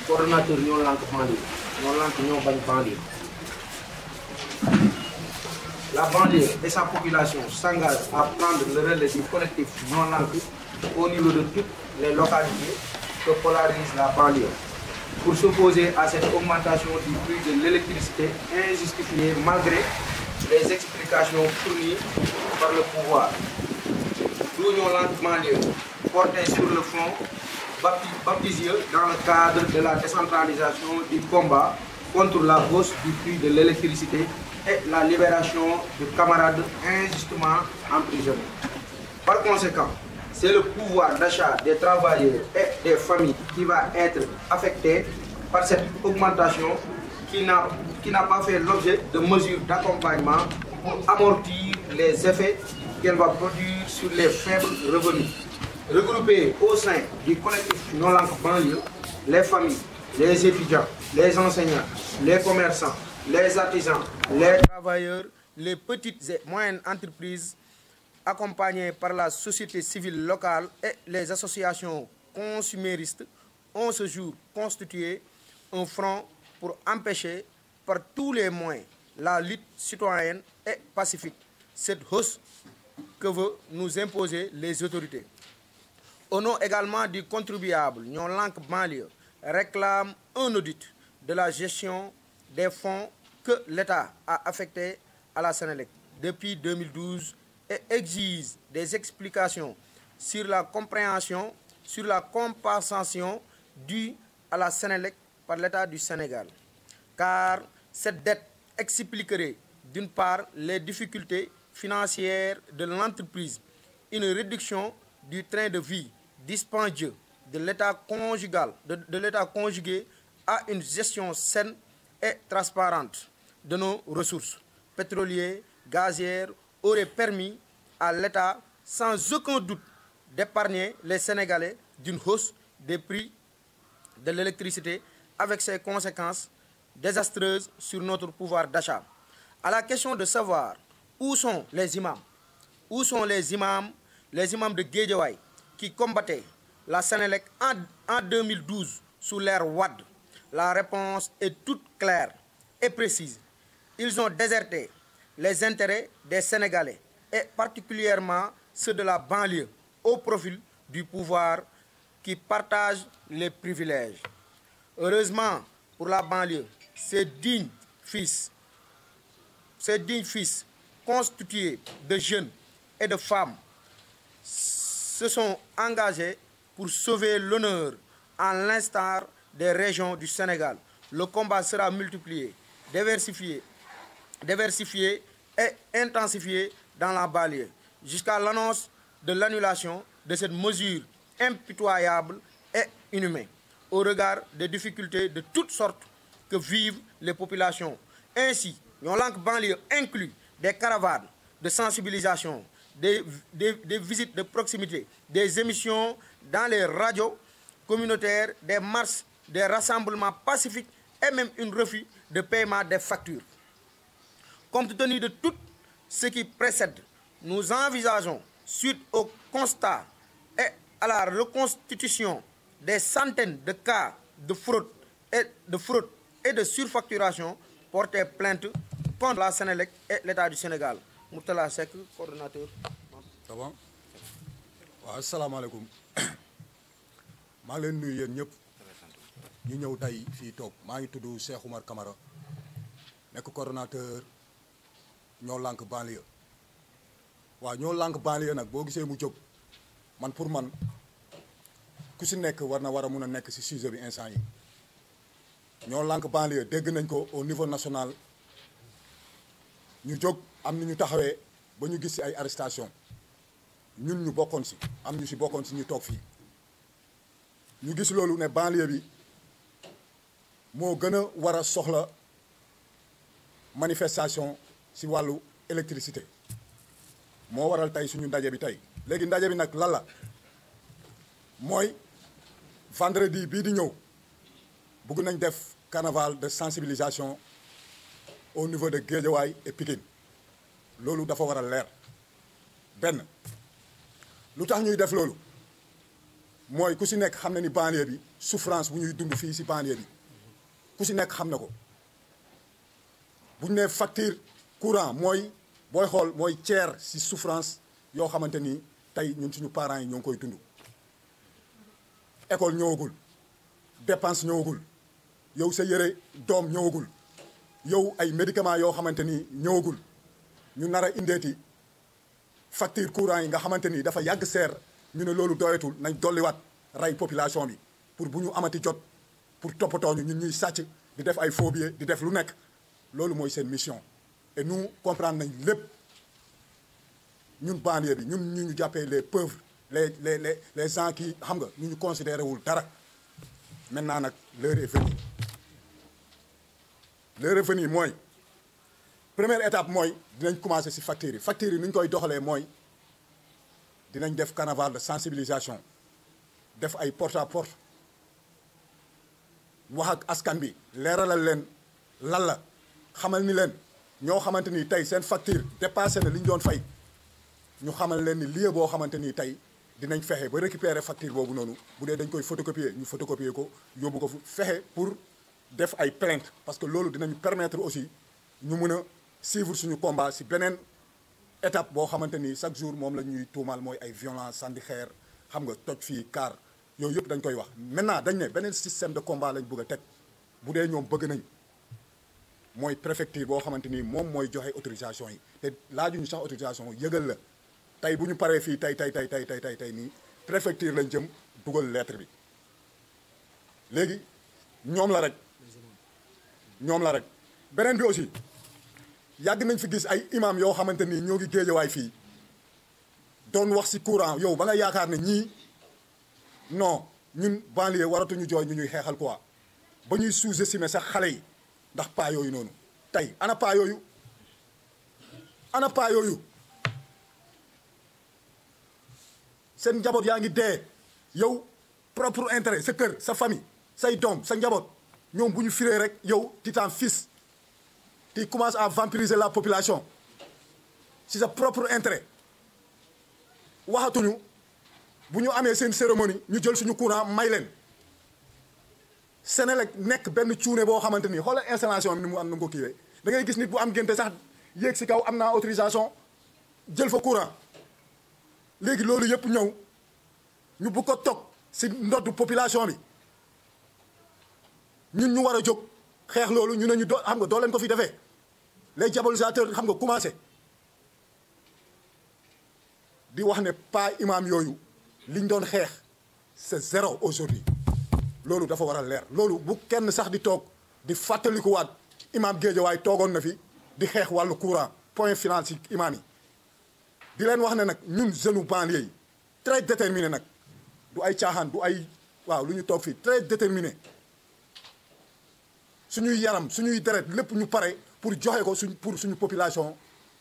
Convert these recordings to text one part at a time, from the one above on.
Coordonnateur ñoo lànk banlieue ñoo lànk ñoo bañ banlieue. La banlieue et sa population s'engagent à prendre le relais du collectif ñoo lànk au niveau de toutes les localités que polarise la banlieue pour s'opposer à cette augmentation du prix de l'électricité injustifiée malgré les explications fournies par le pouvoir. Nous ñoo lànk banlieue porté sur le front baptisé dans le cadre de la décentralisation du combat contre la hausse du prix de l'électricité et la libération de camarades injustement emprisonnés. Par conséquent, c'est le pouvoir d'achat des travailleurs et des familles qui va être affecté par cette augmentation qui n'a pas fait l'objet de mesures d'accompagnement pour amortir les effets qu'elle va produire sur les faibles revenus. Regroupés au sein du collectif Non Langue Banlieue, les familles, les étudiants, les enseignants, les commerçants, les artisans, les travailleurs, les petites et moyennes entreprises, accompagnés par la société civile locale et les associations consuméristes, ont ce jour constitué un front pour empêcher par tous les moyens la lutte citoyenne et pacifique, cette hausse que veulent nous imposer les autorités. Au nom également du contribuable, Ñoo Lank Banlieue réclame un audit de la gestion des fonds que l'État a affectés à la Sénélec depuis 2012 et exige des explications sur la compréhension, sur la compensation due à la Sénélec par l'État du Sénégal. Car cette dette expliquerait d'une part les difficultés financières de l'entreprise, une réduction du train de vie dispendieux de l'État conjugal, de l'État conjugué à une gestion saine et transparente de nos ressources pétrolières, gazières, aurait permis à l'État sans aucun doute d'épargner les Sénégalais d'une hausse des prix de l'électricité avec ses conséquences désastreuses sur notre pouvoir d'achat. À la question de savoir où sont les imams, les imams de Guédiawaye qui combattaient la Sénélec en 2012 sous l'ère Wade, la réponse est toute claire et précise. Ils ont déserté les intérêts des Sénégalais et particulièrement ceux de la banlieue au profit du pouvoir qui partage les privilèges. Heureusement pour la banlieue, ces dignes fils constitués de jeunes et de femmes se sont engagés pour sauver l'honneur en l'instar des régions du Sénégal. Le combat sera multiplié, diversifié et intensifié dans la banlieue jusqu'à l'annonce de l'annulation de cette mesure impitoyable et inhumaine au regard des difficultés de toutes sortes que vivent les populations. Ainsi, Ñoo Lank Banlieue inclut des caravanes de sensibilisation, des visites de proximité, des émissions dans les radios communautaires, des marches, des rassemblements pacifiques et même un refus de paiement des factures. Compte tenu de tout ce qui précède, nous envisageons, suite au constat et à la reconstitution des centaines de cas de fraude et de surfacturation, porter plainte contre la Sénélec et l'État du Sénégal. Mourtala Seck, coordonnateur. Ça va waaw asalaamaaleykum maa ngi leen nuyu yéen ñëpp ñu ñëw tey fii toog maa ngi tudd Cheikh Oumar Camara nekk coordonnateur Ñoo Lank Banlieue. waaw Ñoo Lank Banlieue nag boo gisee mu jóg man pour man ku si nekk war a mun a nekk si sujet bi instant yi. Ñoo Lank Banlieue dégg nañ ko au niveau national ñu jóg am ni ñu taxawee ba ñu gis ci ay arrestation ñun ñu bokkoon ci am ñu ci bokkoon ci ñu toog fii ñu gis loolu ne banlieue bi moo gën a war a soxla manifestation ci wàllu électricité moo waral tey suñu ndaje bi tey léegi ndaje bi nag lan la mooy vendredi bii di ñëw bëgg nañ def carnaval de sensibilisation au niveau de Guédiawaye et Pikine loolu dafa war a leer benn lu tax ñuy def loolu mooy ku si nekk xam na ni banlieue bi souffrance bu ñuy dund fii si banlieue bi ku si nekk xam na ko bu ñu nee facture courant mooy booy xool mooy tiers si souffrance yoo xamante ni tey ñun suñu parents yi ñoo ngi koy dund école ñëwagul dépense ñëwagul yow sa yëre doom ñëwagul yow ay médicaments yoo xamante ni ñëwagul ñu nar a indeeti facture courant yi nga xamante ni dafa yàgg seer ñu ne loolu doyatul nañ dolliwaat rey population bi pour bu ñu amati jot pour toppatoo ñu ñun ñuy sàcc di def ay faux billets di def lu nekk loolu mooy seen mission et nous comprendre nañ lépp ñun banlieue bi ñun ñu jàppee les pauvres les gens qui xam nga ñu considéré wul dara maintenant nag l'heure est venue l'heure est venue mooy première étape mooy dinañ commencer ci factures yi ni ñu koy doxalee mooy dinañ def carnaval de sensibilisation def ay porte à porte wax ak askan bi leeralal leen lan la xamal ni leen ñoo xamante ni tey seen facture dépassé na li ñu doon fay ñu xamal leen ni lieu boo xamante ni tey dinañ fexe ba récupérer facture boobu noonu bu dee dañ koy photocopier ñu photocopier ko yóbbu ko fu fexe pour def ay plainte parce que loolu dinañ permettre aussi ñu mën a suivre suñu combat si beneen étape boo xamante ni chaque jour moom la ñuy tuumaal mooy ay violence sandi xeer xam nga toj fii car yooyu yëpp dañ koy wax maintenant dañ ne beneen système de combat lañ bëgg a teg bu dee ñoom bëgg nañ mooy préfecture boo xamante ni moom mooy joxe autorisation yi te laajuñu sax autorisation yëgal la tey bu ñu paree fii tey nii préfecture lañ jëm dugal lettre bi léegi ñoom la rek beneen bi aussi yàgg nañ fi gis ay imam yoo xamante ni ñoo ngi Géejawaay fii doon wax ci courant yow ba nga yaakaar ne ñii non ñun banlieue waratuñu jooy ñu ñuy xeexal quoi ba ñuy sous-estimer sax xale yi ndax paa yooyu noonu tey ana paa yooyu seen njaboot yaa ngi dee yow propre intérêt sa kër sa famille say doom sa njaboot ñoom bu ñu firee rek yow tu t'en fiches tu commences à vampiriser la population si sa propre intérêt waxatuñu bu ñu amee seen cérémonie ñu jël suñu courant may leen Senelec nekk benn cuune boo xamante ni xoolal installation bi ni mu am na ko kiiwee da ngay gis nit bu am génte sax yéeg si kaw am naa autorisation jël fa courant léegi loolu yëpp ñëw ñu bu ko toog si ndoddu population bi ñun ñu war a jóg xeex loolu ñu ne ñu xam nga doo leen ko fi defee les diabolisateurs xam nga commencé di wax ne pas imam yooyu liñ doon xeex c'est zéro aujourd'hui loolu dafa war a leer loolu bu kenn sax di toog di fàttalikuwaat imam Guédiawaye toogoon na fi di xeex wàllu courant point final ci imam yi di leen wax ne nag ñun jeune banlieue yi très déterminé nag du ay caaxaan du ay waaw lu ñu toog fii très déterminé suñuy yaram suñuy deret lépp ñu pare pour joxe ko pour suñu population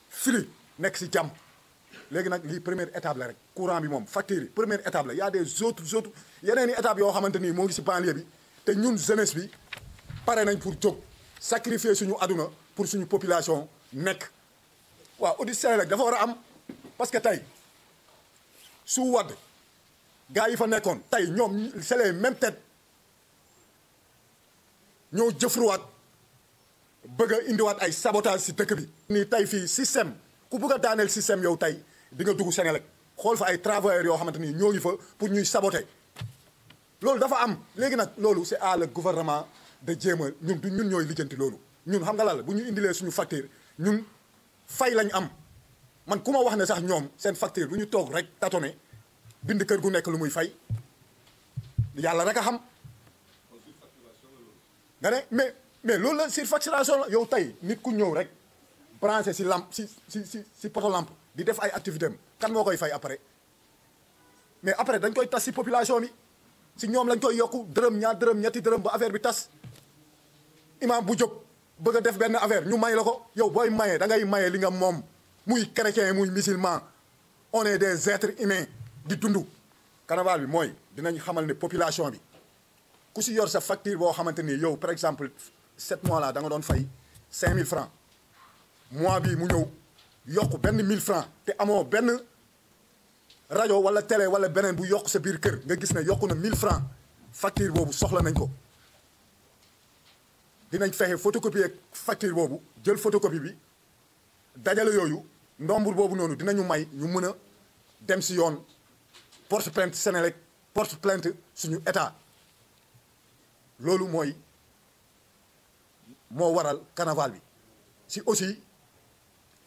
fili nekk ci jàmm léegi nag lii première étape la rek courant bi moom facture yi première étape la y a des autres yeneen i étapes yoo xamante ni moo ngi ci banlieue bi te ñun jeunesse bi pare nañ pour jóg sacrifier suñu aduna pour suñu population nekk waaw audit Senelec dafa war a am parce que tey su wadd gars yi fa nekkoon tey ñoom c'est les mêmes têtes ñoo jëfruwaat bëgg a indiwaat ay sabotage ci dëkk bi. nii tey fii système ku bëgg a daaneel système yow tey di nga dugg Senelec xool fa ay travailleurs yoo xamante ni ñoo ngi fa pour ñuy saboter loolu dafa am léegi nag loolu c'est à le gouvernement de jéem a ñun ñooy lijjanti loolu ñun xam nga la bu ñu indilee suñu facture ñun fay lañ am man ku ma wax ne sax ñoom seen facture bu ñu toog rek tâtonner bind kër gu nekk lu muy fay yàlla rek a xam nga ne mais loolu la surfacturation la yow tey nit ku ñëw rek branché si lampe si poto lampe di def ay activité am kan moo koy fay après mais après dañ koy tas si population bi si ñoom lañ koy yokku dërëm ñaar dërëm ñetti dërëm ba affaire bi tas imam bu jóg bëgg a def benn affaire ñu may la ko yow booy mayee da ngay mayee li nga moom muy chrétien muy musulman on est des êtres humains di dund carnaval bi mooy dinañ xamal ne population bi ku si yor sa facture boo xamante ni yow par exemple 7 mois là da nga doon fay 5000 francs mois bi mu ñëw yokk benn 1000 francs te amoo benn rajo wala télé wala beneen bu yokk sa biir kër nga gis ne yokku na 1000 francs facture boobu soxla nañ ko dinañ fexe photocopier facture boobu jël photocopie bi dajale yooyu nombre boobu noonu dinañu may ñu mën a dem si yoon porte plainte Senelec porte plainte suñu état loolu moo waral carnaval bi si aussi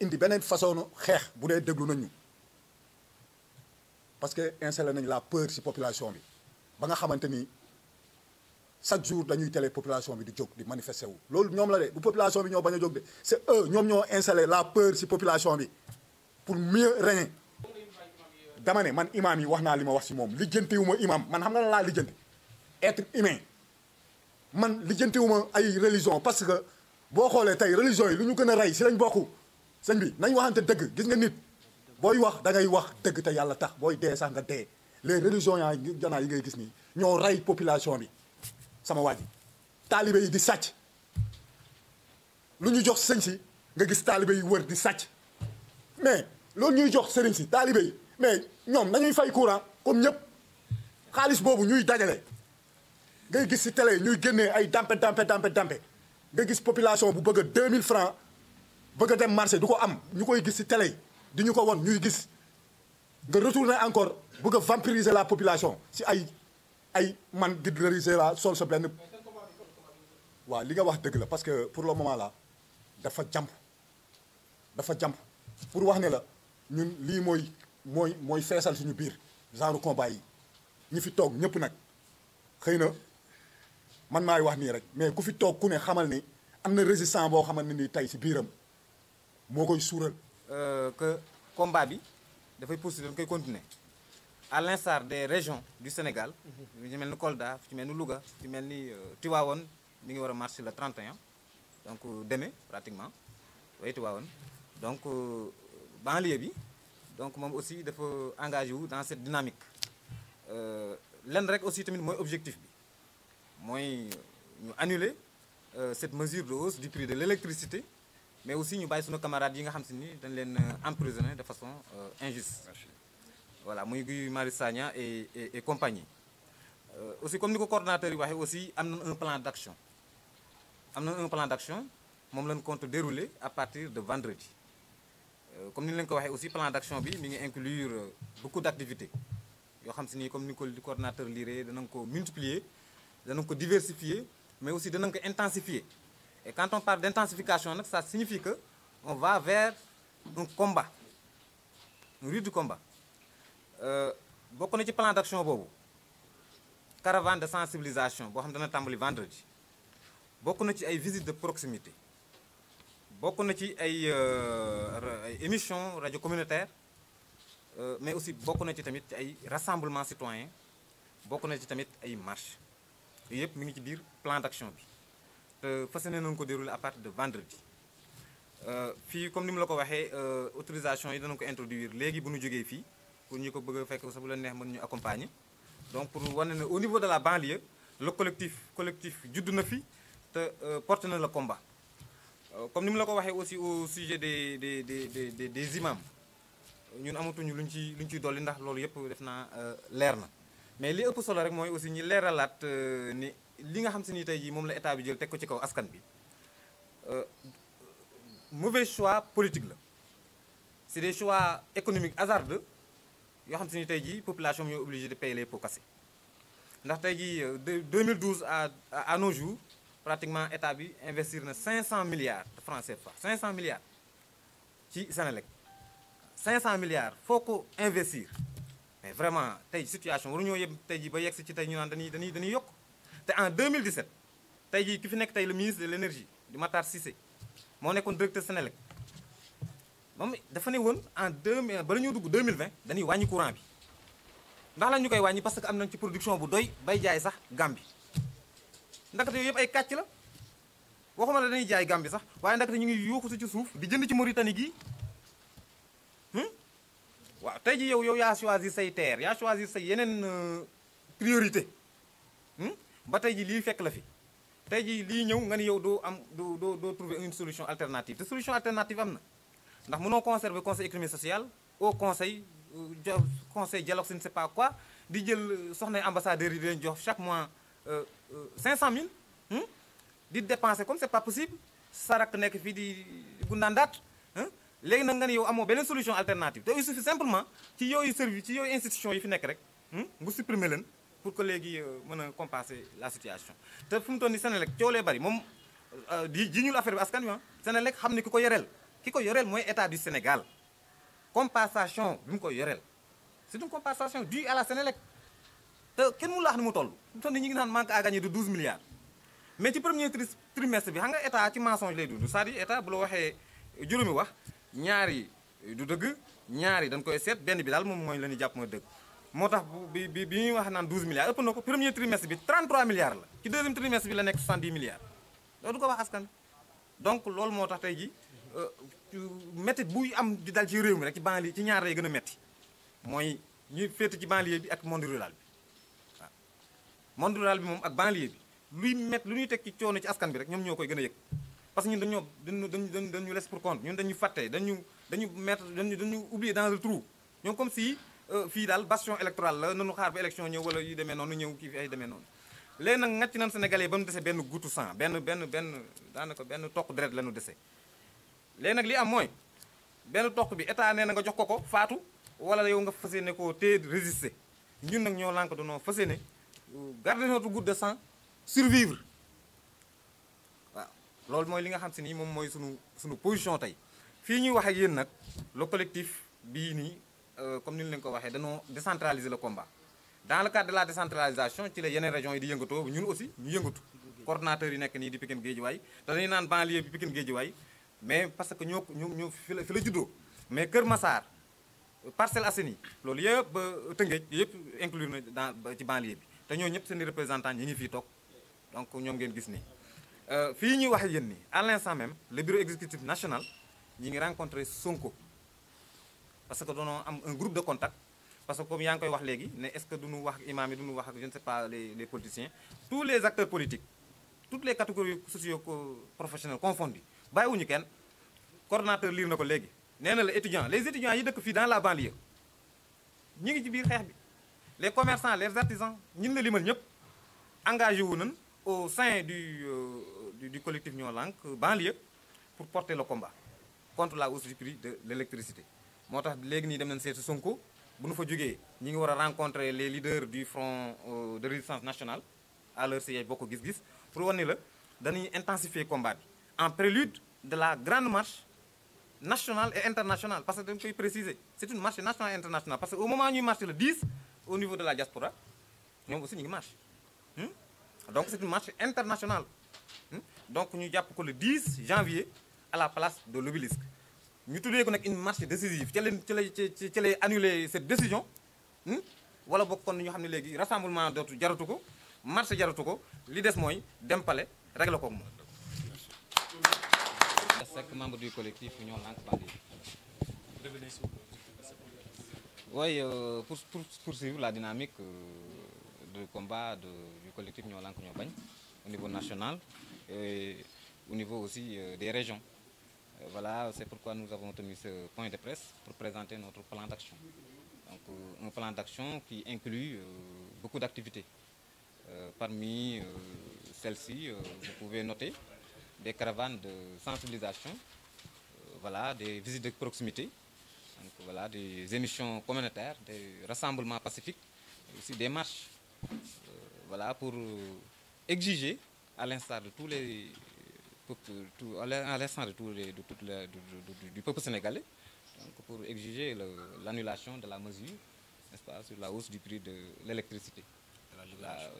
indi beneen façon xeex bu dee déglu nañu parce que installé nañ la peur si population bi ba nga xamante ni chaque jour dañuy télé population bi di jóg di manifester wu loolu ñoom la de bu population bi ñoo bañ a jóg de c'est eux ñoom ñoo installé la peur si population bi pour mieux régner dama ne man imam yi wax naa li ma wax si moom lijjantiwuma imam man xam nga la laa lijjanti être humain man lijjantiwuma ay religion parce que boo xoolee tey religion yi lu ñu gën a rey si lañ bokk sëñ bi nañ waxante dëgg gis nga nit booy wax da ngay wax dëgg te yàlla tax booy dee sax nga dee les religions yaa janaa yi ngay gis nii ñoo rey population bi sama waa ji taalibe yi di sàcc lu ñu jox sëñ si nga gis taalibe yi wër di sàcc mais loolu ñuy jox sëriñ si taalibe yi mais ñoom nañuy fay courant comme ñëpp xaalis boobu ñuy dajale ngay gis si télé ñuy génnee ay dampe nga gis population bu bëgg a 2000 francs bëgg a dem marché du ko am ñu koy gis si télé yi di ñu ko won ñuy gis nga retourner encore bëgg a vampiriser la population si ay man guider la sol sa benn waaw li nga wax dëgg la parce que pour le moment là dafa jàmp pour wax ne la ñun lii mooy feesal suñu biir genre combat yi ñi fi toog ñëpp nag xëy na man maay wax nii rek mais ku fi toog ku ne xamal ni am na résistant boo xamal ne ni tey si biiram moo koy suural. que combat bi dafay poursuivre dañ koy continuer à l'instar des régions du Sénégal. ci mel ni Kolda ci mel ni Louga ci mel ni Tivaouane mi ngi war a marcher le 31 donc demain pratiquement way Tivaouane donc banlieue bi donc moom aussi dafa engagé wu dans cette dynamique lenn rek aussi tamit mooy objectif bi mooy ñu annuler cette mesure de hausse du prix de l'électricité mais aussi ñu bàyyi suñu camarades yi nga xam si ni dañ leen emprisonner de façon injuste. Voilà muy Guy Marius Sagna et compagnie aussi comme ni ko coordonnateur yi waxee aussi am na un plan d'action moom lañ compte dérouler à partir de vendredi comme ni leen ko waxee aussi plan d'action bi mi ngi inclure beaucoup d'activités yoo xam si ni comme ni ko coordonnateur liré danañ ko multiplier danañ ko diversifier mais aussi danañ ko intensifier et quand on parle d'intensification nag ça signifie que on va vers un combat un rude combat bokk na ci plan d'action boobu caravane de sensibilisation boo xam dana tàmbali vendredi bokk na ci ay visites de proximité bokk na ci ay émissions radio communautaire mais aussi bokk na ci tamit ay rassemblements citoyens bokk na ci tamit ay marches yooyu yëpp mi ngi ci biir plan d'action bi te fas yéene nañu ko dérouler à partir de vendredi fii comme ni mu la ko waxee autorisation yi danañ ko introduire léegi bu ñu jógee fii pour ñu ko bëgg a fekk sax bu la neex mën ñu accompagner donc pour wane ne au niveau de la banlieue le collectif judd na fi te porte na le combat comme ni mu la ko waxee aussi au sujet des imams ñun amatuñu luñ ciy dolli ndax loolu yëpp def naa leer na mais li ëpp solo rek mooy aussi ñi leeralaat ni li nga xam si ni tey jii moom la état bi jël teg ko ci kaw askan bi mauvais choix politique la c'est des choix économiques hasardeux yoo xam si ni tey jii population bi ñoo obligé de payer les pots cassés ndax tey jii de 2012 à nos jours pratiquement état bi investir na 500 milliards de francs CFA 500 milliards ci Senelec 500 milliards foo ko investir mais vraiment tey situation waruñoo yem tey jii ba yegg si ci tey ñu naan dañuy yokk te en 2017 tey jii ki fi nekk tey le ministre de l'énergie di Matar Cissé moo nekkoon directeur Senelec moom dafa ne woon en 2000 bala ñoo dugg 2020 dañuy wàññi courant bi ndax la ñu koy wàññi parce que am nañ ci production bu doy bay jaay sax Gambie ndaxte yooyu yëpp ay kàcc la waxuma la dañuy jaay Gambie sax waaye ndaxte ñu ngi yuuxu si ci suuf di jënd ci Mauritanie gii waaw tey ji yow yaa choisir say terre yaa choisir say yeneen priorité ba tey ji lii fekk la fi tey ji lii ñëw nga ni yow doo am doo trouver une solution alternative te solution alternative am na ndax mënoo conserver conseil économique social au conseil dialogue je ne sais pas quoi di jël soxna ambassadeurs yi di leen jox chaque mois 500 000 di dépenser comme c'est pas possible sarak nekk fii di gundaandaat léegi nag nga ni yow amoo beneen solution alternative te il suffit simplement ci yooyu service ci yooyu institution yi fi nekk rek nga supprimer leen pour que léegi mën a compenser la situation te fu mu toll nii Senelec coolee bari moom di ñul affaire bi askan wi Senelec xam ne ki ko yoreel mooy état du Sénégal compensation bi mu koy yoreel c'est une compensation due à la Senelec te kenn mënu la wax ni mu toll fu mu toll nii ñu ngi naan manque à gagner de 12 milliards mais ci premier trimestre bi xam nga état ci mensonge lay dund c'est-à-dire état bu la waxee juróomi wax ñaari du dëgg ñaari dañ koy seet benn bi daal moom mooy la ñuy jàpp mooy dëgg moo tax bi ñuy wax naan 12 milliards ëpp na ko premier trimestre bi 33 milliards la ci deuxième trimestre bi la nekk 70 milliards loolu du ko wax askan donc loolu moo tax tey ji métti buy am di dal ci réew mi rek ci banlieue ci ñaar lay gën a métti mooy ñuy féete ci banlieue bi ak monde rural bi waaw monde rural bi moom ak banlieue bi lu ñuy teg ci coono ci askan bi rek ñoom ñoo koy gën a yëg parce que ñun dañu laisse pour compte ñun dañu fàtte dañu oublier dans le trou ñoom comme si fii daal bastion électoral la nanu xaar ba élection ñëw wala yu demee noonu ñëw kii fi ay demee noonu léegi nag ngàcc nañ Sénégalais ba mu dese benn goutte sang benn daanaka benn toq deret la ñu dese léegi nag li am mooy benn toq bi état nee na nga jox ko faatu wala yow nga fas yéene koo téye résister ñun nag ñoo lànk danoo fas yéene garder notre goutte de sang survivre waaw loolu mooy li nga xam si nii moom mooy sunu position tey fii ñuy wax ak yéen nag le collectif bii nii comme ni ñu leen ko waxee dañoo décentraliser le combat dans le cadre de la décentralisation ci la yeneen régions yi di yëngatoo ñun aussi ñu yëngatu coordonnateurs yi nekk nii di Pikine Guédiawaye te dañuy naan banlieue bi Pikine Guédiawaye mais parce que ñoo fi la juddoo mais Kër Massar Parcelles Assainies loolu yëpp ba Tëngéej yëpp inclure na ci banlieue bi te ñoo ñëpp seen i représentants ñi ngi fii toog donc ñoom ngeen gis nii fii ñuy wax ak yéen nii à l'instant même le bureau exécutif national ñi ngi rencontré Sonko parce que doonoo am un groupe de contact parce que comme yaa ngi koy wax léegi ne est-ce que duñu wax ak imam yi duñu wax ak je ne sais pas les politiciens tous les acteurs politiques toutes les catégories socio-professionnelles confondues bàyyiwuñu kenn coordonnateur lire na ko léegi nee na la les étudiants yi dëkk fii dans la banlieue ñi ngi ci biir xeex bi les commerçants les artisans ñin la limal ñëpp engagé wu nañ au sein du collectif Ñoo Lank banlieue pour porter le combat contre la hausse du prix de l'électricité moo tax léegi nii dem nañ seeti Sonko bu nu fa jógee ñi ngi war a rencontrer les leaders du front de résistance nationale à leur siège bokk gis-gis pour wane ni la dañuy intensifier combat bi en prélude de la grande marche nationale et internationale parce que dañ koy préciser c'est une marche nationale et internationale parce que au moment ñuy marche le 10 au niveau de la diaspora ñoom aussi ñu ngi marche donc c'est une marche internationale donc ñu jàpp ko le 10 janvier à la place de l'obélisque ñu tuddee ko nag une marche décisive ci lay annuler cette décision wala bokk kon ñu xam ne léegi rassemblement dootu jaratu ko marche jaratu ko li des mooy dem palais régler ko ak moom. Seck, membre du collectif Ñoo Lank banlieue. Oui, pour poursuivre la dynamique de combat du collectif Ñoo Lank Ñoo Bañ au niveau national et au niveau aussi des régions. Voilà, c'est pourquoi nous avons tenu ce point de presse pour présenter notre plan d'action. Donc, un plan d'action qui inclut beaucoup d'activités. Parmi celles-ci, vous pouvez noter des caravanes de sensibilisation, voilà, des visites de proximité, donc, voilà, des émissions communautaires, des rassemblements pacifiques, aussi des marches, voilà, pour exiger, à l'instar de tous les à l'instar du peuple sénégalais, donc pour exiger l'annulation de la mesure, n'est-ce pas, sur la hausse du prix de l'électricité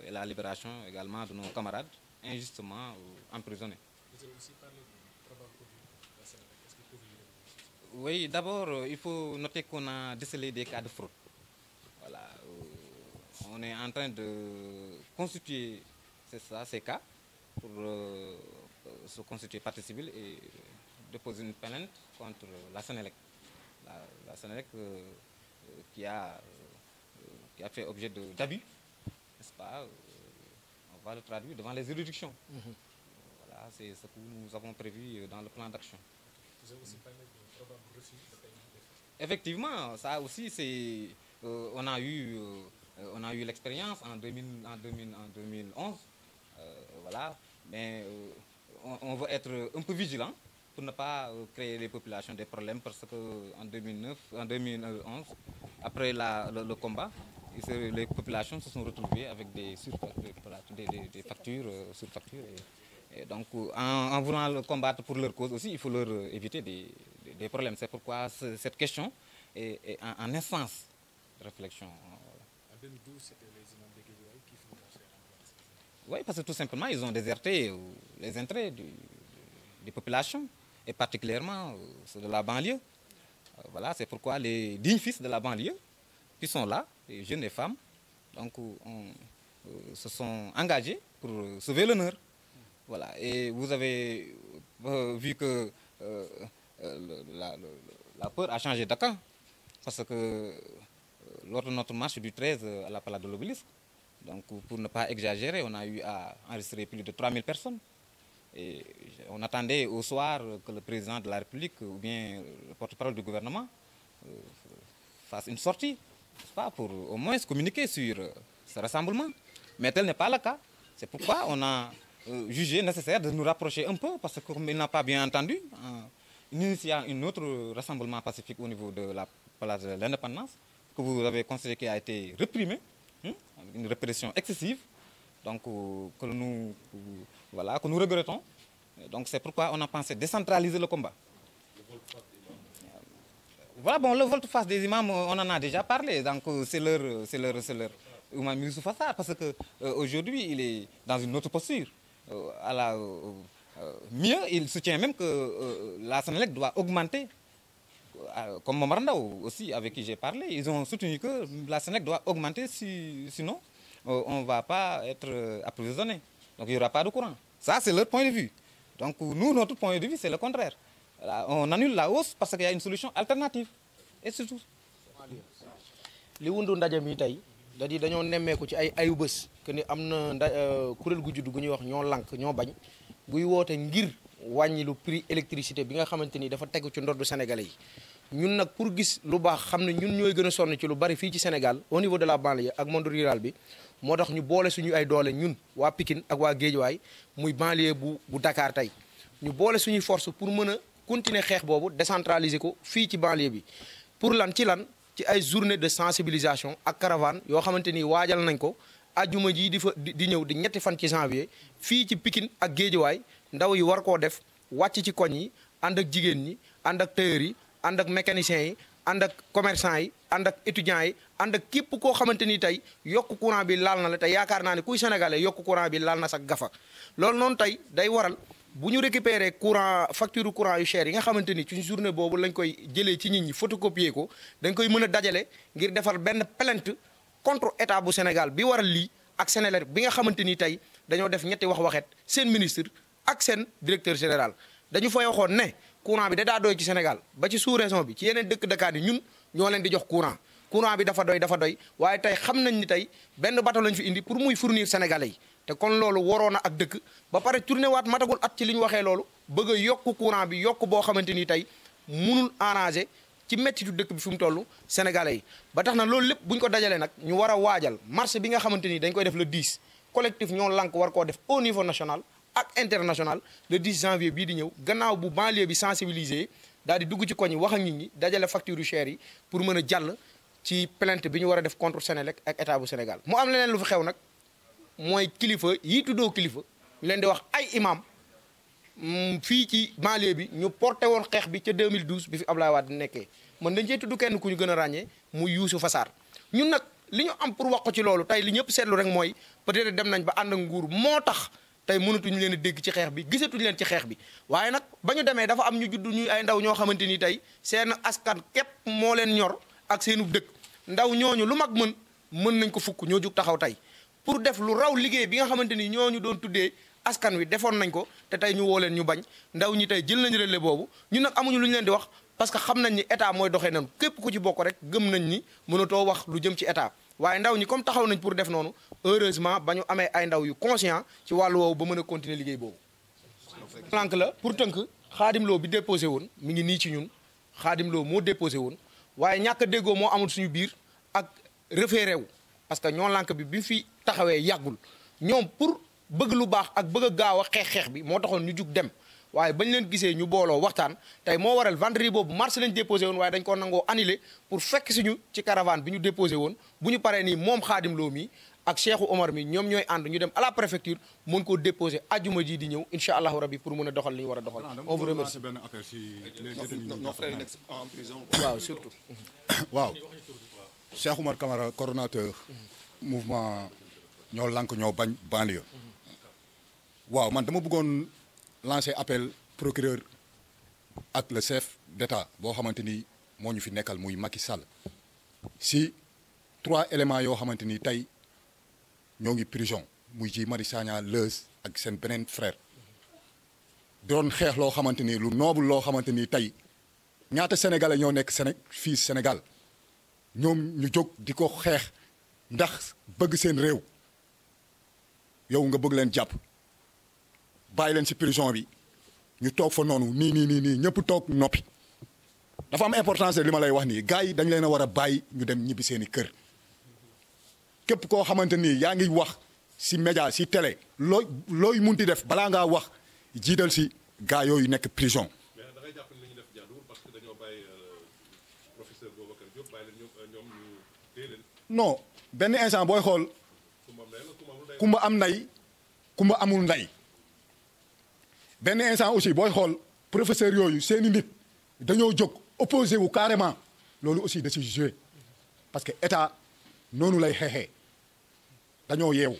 et la libération également de nos camarades injustement emprisonnés. Vous avez aussi parlé du travail de la Sénégal. Est-ce que vous pouvez... Oui, d'abord, il faut noter qu'on a décelé des cas de fraude. Voilà, on est en train de constituer ces cas pour se constituer partie civile et déposer une plainte contre la Senelec. La Senelec qui a fait objet d'abus, n'est-ce pas? va le traduire devant les juridictions. Voilà, c'est ce que nous avons prévu dans le plan d'action. Vous avez aussi parlé de probable refus de paiement des factures. Effectivement, ça aussi, c'est, on a eu l'expérience en 2011. Voilà, mais on veut être un peu vigilant pour ne pas créer les populations des problèmes parce qu'en 2011, après le combat, les populations se sont retrouvées avec des factures, surfactures. Et donc, en voulant le combattre pour leur cause aussi, il faut leur éviter des problèmes. C'est pourquoi cette question est en instance de réflexion. En 2012, c'était les imams de Guédiawaye qui font marcher en Oui, parce que tout simplement, ils ont déserté les entrées des populations, et particulièrement ceux de la banlieue. Voilà, c'est pourquoi les dignes fils de la banlieue, qui sont là, les jeunes et femmes, donc, se sont engagés pour sauver l'honneur. Voilà, et vous avez vu que la peur a changé de camp, parce que lors de notre marche du 13 à la Place de l'Obélisque, donc pour ne pas exagérer, on a eu à enregistrer plus de 3000 personnes. Et on attendait au soir que le président de la République ou bien le porte-parole du gouvernement fasse une sortie, pas, pour au moins communiquer sur ce rassemblement. Mais tel n'est pas le cas. C'est pourquoi on a jugé nécessaire de nous rapprocher un peu, parce qu'il n'a pas bien entendu, en initiant un autre rassemblement pacifique au niveau de la place de l'Indépendance, que vous avez considéré qui a été réprimé, une répression excessive, donc que nous regrettons. Donc c'est pourquoi on a pensé décentraliser le combat. Voilà, bon, le volte-face des imams, on en a déjà parlé, donc c'est leur Oumar Youssoupha Sarr, parce qu'aujourd'hui, il est dans une autre posture. Mieux, il soutient même que la Sénélec doit augmenter, comme Momar-Ndao aussi, avec qui j'ai parlé, ils ont soutenu que la Sénélec doit augmenter, sinon on ne va pas être approvisionné. Donc il n'y aura pas de courant. Ça, c'est leur point de vue. Donc nous, notre point de vue, c'est le contraire. Là, on annule la hausse parce qu'il y a une solution alternative. Et c'est tout. li wundu ndaje mi tey da di dañoo nemmeeku ci ay ayu bés que ni am na kuréel gu judd gu ñuy wax ñoo lank ñoo bañ buy woote ngir wàññi lu prix électricité bi nga xamante ni dafa tegu ci ndoddu sénégalais yi ñun nag pour gis lu baax xam ne ñun ñooy gën a sonn ci lu bari fii ci Sénégal au niveau de la banlieue ak monde rural bi moo tax ñu boole suñu ay doole ñun waa Pikine ak waa Guédiawaye muy banlieue bu Dakar tey ñu boole suñuy force pour mën a continuer xeex boobu décentraliser ko fii ci banlieue bi pour lan ci ay journée de sensibilisation ak caravane yoo xamante ni waajal nañ ko ajjuma ji di ñëw di ñetti fan ci janvier fii ci Pikine ak Guédiawaye ndaw yi war koo def wàcc ci koñ yi ànd ak jigéen ñi ànd ak tailleur yi ànd ak mécaniciens yi ànd ak commerçant yi ànd ak étudiants yi ànd ak képp koo xamante ni tey yokk courant bi laal na la te yaakaar naa ne kuy sénégalais yokk courant bi laal na sa gafa loolu noonu tey day waral bu ñu récupérer courant facture courant yu cher yi nga xamante ni ci journée boobu lañ koy jëlee ci nit ñi photocopier ko dañ koy mën a dajale ngir defar benn plainte contre état bu Sénégal bi waral lii ak Sénélec bi nga xamante ni tey dañoo def ñetti waxet seen ministre ak seen directeur général dañu fay waxoon ne courant bi daa doy ci Sénégal ba ci sous-région bi ci yeneen dëkk-dëkkaan yi ñun ñoo leen di jox courant bi dafa doy waaye tey xam nañ ni tey benn bateau lañ fi indi pour muy fournir sénégalais yi te kon loolu waroon na ak dëkk ba pare tourné waat matagul at ci li ñu waxee loolu bëgg a yokk courant bi yokk boo xamante ni tey munul arrangé ci mettitu dëkk bi fi mu toll sénégalais yi ba tax na loolu lépp bu ñu ko dajalee nag ñu war a waajal marché bi nga xamante ni dañ koy def le 10 collectif ñoo lank war koo def au niveau national ak international le 10 janvier bii di ñëw gannaaw bu banlieue bi sensibilisé daal di dugg ci koñ yi wax ak nit ñi dajale facture yu cher yi pour mën a jàll ci plainte bi ñu war a def contre Sénélec ak état bu Sénégal mu am leneen lu fi xew nag mooy kilifa yi tuddoo kilifa ñu leen di wax ay imam fii ci banlieue bi ñu porté woon xeex bi ca 2012 bi fi Abdoulaye Wade nekkee man dañ cee tudd kenn ku ñu gën a ràññee muy Youssoupha Sarr ñun nag li ñu am pour wax ko ci loolu tey li ñëpp seetlu rek mooy peut-être dem nañ ba ànd ak nguur moo tax tey mënatuñu leen a dégg ci xeex bi gisatuñu leen ci xeex bi waaye nag ba ñu demee dafa am ñu judd ñuy ay ndaw ñoo xamante ni tey seen askan képp moo leen ñor ak seenu dëkk ndaw ñooñu lu mag mën nañ ko fukk ñoo jug taxaw tey pour def lu raw liggéey bi nga xamante ni ñooñu doon tuddee askan wi defoon nañ ko te tey ñu woo leen ñu bañ ndaw ñi tey jël nañu relais boobu ñun nag amuñu lu ñu leen di wax parce que xam nañ ni état mooy doxee nañu képp ku ci bokk rek gëm nañ ni mënatoo wax lu jëm ci état waaye ndaw ñi comme taxaw nañ pour def noonu heureusement ba ñu amee ay ndaw yu conscient ci wàllu woowu ba mën a continuer liggéey boobu. plank la pour tënk Khadim Lo bi déposé woon mi ngi nii ci ñun Khadim Lo moo déposé woon waaye ñàkk a déggoo moo amul suñu biir ak référé wu parce que ñoo lànk bi fi taxawee yàggul ñoom pour bëgg lu baax ak bëgg a gaaw a xeex bi moo taxoon ñu jug dem waaye bañ leen gisee ñu booloo waxtaan tey moo waral vendredi boobu mars lañ déposé woon waaye dañ ko nangoo annulé pour fekk suñu ci caravane bi ñu déposé woon bu ñu paree nii moom Khadim Lo mi ak Cheikhou Omar mi ñoom ñooy ànd ñu dem à la préfecture mën koo déposé ajuma ji di ñëw incha allahu rabbi pour mën a doxal li ñu war a doxal. On vous remercie. waaw surtout. waaw Cheikh Oumar Camara coordonnateur mouvement ñoo lank ñoo bañ banlieue. waaw man dama bëggoon lancer appel procureur ak le chef d'état boo xamante ni moo ñu fi nekkal muy Macky Sall si 3 éléments yoo xamante ni tey ñoo ngi prison muy Guy Marius Sagna Leuz ak seen beneen frère doon xeex loo xamante ni lu noble loo xamante ni tey ñaata sénégalais ñoo nekk fii Sénégal ñoom ñu jóg di ko xeex ndax bëgg seen réew yow nga bëgg leen jàpp bàyyi leen ci prison bi ñu toog fa noonu nii ñëpp toog noppi dafa am importance li ma lay wax nii gars yi dañ leen a war a bàyyi ñu dem ñibbi seeni kër képp koo xamante ni yaa ngi wax ci média ci télé looy munti def balaa ngaa wax jiital ci gars yooyu nekk prison. mais da ngay jàpp ni li ñu def jaaduwul parce que dañoo bàyyi professeur Boubacar Diop bàyyi leen ñoom ñu téye leen. non benn instant booy xool kumba am nday kumba amul nday benn instant aussi booy xool professeur yooyu seeni nit dañoo jóg opposé wu carrément loolu aussi da ci joué parce que état noonu lay xeexee dañoo yeewu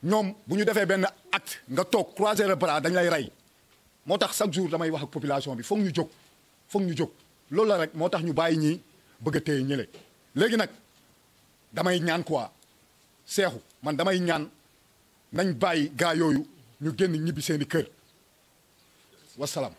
ñoom bu ñu defee benn acte nga toog croiser le bras dañ lay rey moo tax chaque jour damay wax ak population bi foog ñu jóg loolu la rek moo tax ñu bàyyi ñii bëgg a téye ñële léegi nag damay ñaan quoi seexu man damay ñaan nañ bàyyi gaa yooyu ñu génn ñibbi seeni kër wasalaam.